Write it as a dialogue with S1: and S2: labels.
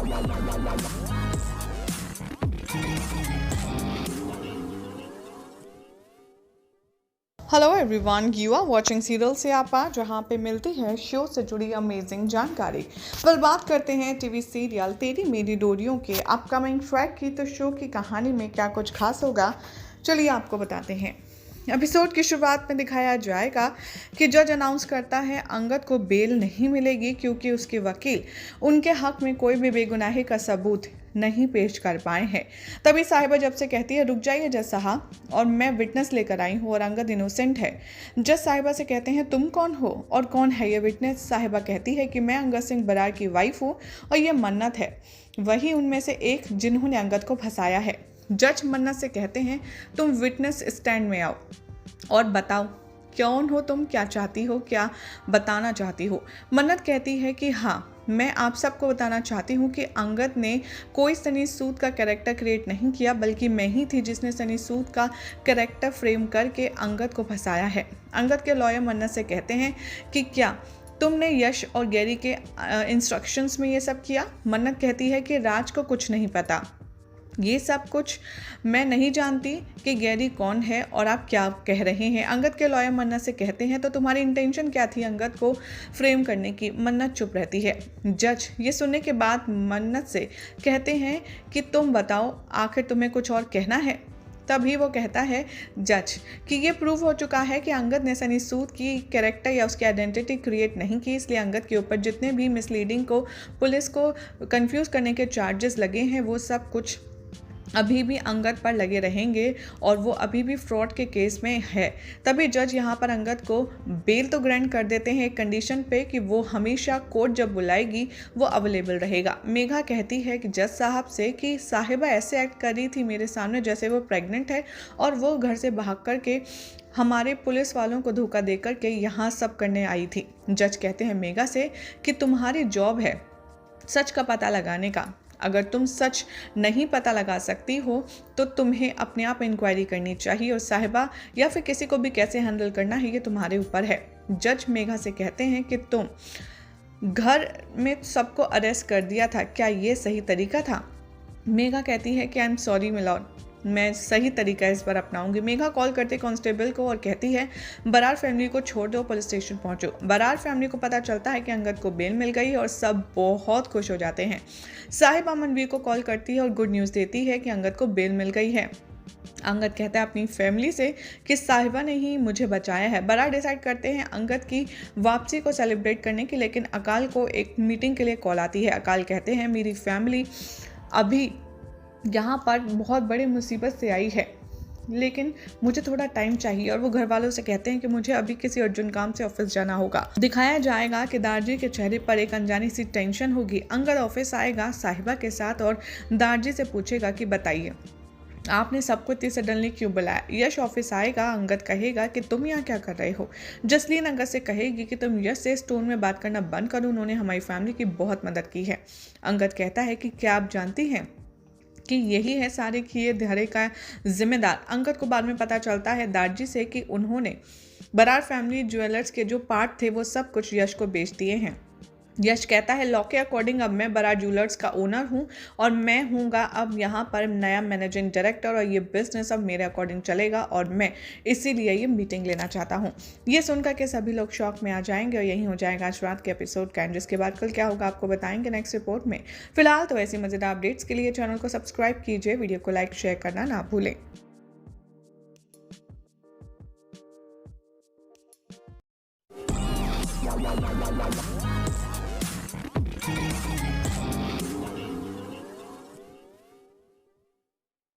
S1: Hello everyone, you are watching serial से आपा, जहां पे मिलती है शो से जुड़ी अमेजिंग जानकारी। बात करते हैं टीवी सीरियल तेरी मेरी डोरियों के अपकमिंग ट्रैक की। तो शो की कहानी में क्या कुछ खास होगा, चलिए आपको बताते हैं। एपिसोड की शुरुआत में दिखाया जाएगा कि जज अनाउंस करता है अंगद को बेल नहीं मिलेगी क्योंकि उसके वकील उनके हक में कोई भी बेगुनाही का सबूत नहीं पेश कर पाए हैं। तभी साहिबा जब से कहती है रुक जाइए जज साहब, और मैं विटनेस लेकर आई हूँ और अंगद इनोसेंट है। जज साहिबा से कहते हैं तुम कौन हो और कौन है ये विटनेस। साहिबा कहती है कि मैं अंगद सिंह बरार की वाइफ हूँ और ये मन्नत है, वही उनमें से एक जिन्होंने अंगद को फंसाया है। जज मन्नत से कहते हैं तुम विटनेस स्टैंड में आओ और बताओ कौन हो तुम, क्या चाहती हो, क्या बताना चाहती हो। मन्नत कहती है कि हाँ, मैं आप सबको बताना चाहती हूँ कि अंगद ने कोई सनी सूद का कैरेक्टर क्रिएट नहीं किया, बल्कि मैं ही थी जिसने सनी सूद का कैरेक्टर फ्रेम करके अंगद को फंसाया है। अंगद के लॉयर मन्नत से कहते हैं कि क्या तुमने यश और गैरी के इंस्ट्रक्शंस में ये सब किया। मन्नत कहती है कि राज को कुछ नहीं पता, ये सब कुछ मैं नहीं जानती कि गैरी कौन है और आप क्या कह रहे हैं। अंगद के लॉयर मन्नत से कहते हैं तो तुम्हारी इंटेंशन क्या थी अंगद को फ्रेम करने की। मन्नत चुप रहती है। जज ये सुनने के बाद मन्नत से कहते हैं कि तुम बताओ आखिर तुम्हें कुछ और कहना है। तभी वो कहता है जज कि ये प्रूव हो चुका है कि अंगद ने सनी सूद की कैरेक्टर या उसकी आइडेंटिटी क्रिएट नहीं की, इसलिए अंगद के ऊपर जितने भी मिसलीडिंग को पुलिस को कंफ्यूज करने के चार्जेस लगे हैं वो सब कुछ अभी भी अंगद पर लगे रहेंगे और वो अभी भी फ्रॉड के केस में है। तभी जज यहाँ पर अंगद को बेल तो ग्रांट कर देते हैं एक कंडीशन पे कि वो हमेशा कोर्ट जब बुलाएगी वो अवेलेबल रहेगा। मेघा कहती है कि जज साहब से कि साहिबा ऐसे एक्ट कर रही थी मेरे सामने जैसे वो प्रेग्नेंट है और वो घर से भाग करके हमारे पुलिस वालों को धोखा दे करके यहाँ सब करने आई थी। जज कहते हैं मेघा से कि तुम्हारी जॉब है सच का पता लगाने का, अगर तुम सच नहीं पता लगा सकती हो तो तुम्हें अपने आप इंक्वायरी करनी चाहिए और साहिबा या फिर किसी को भी कैसे हैंडल करना है ये तुम्हारे ऊपर है। जज मेघा से कहते हैं कि तुम घर में सबको अरेस्ट कर दिया था, क्या ये सही तरीका था। मेघा कहती है कि आई एम सॉरी मिलॉर्ड, मैं सही तरीका इस बार अपनाऊंगी। मेघा कॉल करते कांस्टेबल को और कहती है बरार फैमिली को छोड़ दो, पुलिस स्टेशन पहुंचो। बरार फैमिली को पता चलता है कि अंगद को बेल मिल गई और सब बहुत खुश हो जाते हैं। साहिबा मनवीर को कॉल करती है और गुड न्यूज़ देती है कि अंगद को बेल मिल गई है। अंगद कहता है अपनी फैमिली से कि साहिबा ने ही मुझे बचाया है। बरार डिसाइड करते हैं अंगद की वापसी को सेलिब्रेट करने की, लेकिन अकाल को एक मीटिंग के लिए कॉल आती है। अकाल कहते हैं मेरी फैमिली अभी यहाँ पर बहुत बड़ी मुसीबत से आई है, लेकिन मुझे थोड़ा टाइम चाहिए, और वो घर वालों से कहते हैं कि मुझे अभी किसी अर्जेंट काम से ऑफिस जाना होगा। दिखाया जाएगा कि दारजी के चेहरे पर एक अनजानी सी टेंशन होगी। अंगद ऑफिस आएगा साहिबा के साथ और दारजी से पूछेगा कि बताइए आपने सबको इतनी सडनली क्यों बुलाया। यश ऑफिस आएगा, अंगद कहेगा कि तुम यहाँ क्या कर रहे हो। जसलीन अंगद से कहेगी कि तुम यश से इस टोन में बात करना बंद करो, उन्होंने हमारी फैमिली की बहुत मदद की है। अंगद कहता है कि क्या आप जानती हैं कि यही है सारे किए धरे का जिम्मेदार। अंगद को बाद में पता चलता है दारजी से कि उन्होंने बरार फैमिली ज्वेलर्स के जो पार्ट थे वो सब कुछ यश को बेच दिए हैं। यश कहता है लॉ के अकॉर्डिंग अब मैं बरार ज्वेलर्स का ओनर हूँ और मैं हूँगा अब यहाँ पर नया मैनेजिंग डायरेक्टर, और ये बिजनेस अब मेरे अकॉर्डिंग चलेगा और मैं इसीलिए ये मीटिंग लेना चाहता हूँ। ये सुनकर के सभी लोग शॉक में आ जाएंगे और यही हो जाएगा आज रात के एपिसोड का एंड, जिसके बाद कल क्या होगा आपको बताएंगे नेक्स्ट रिपोर्ट में। फिलहाल तो ऐसी मजेदार अपडेट्स के लिए चैनल को सब्सक्राइब कीजिए, वीडियो को लाइक शेयर करना ना भूलें।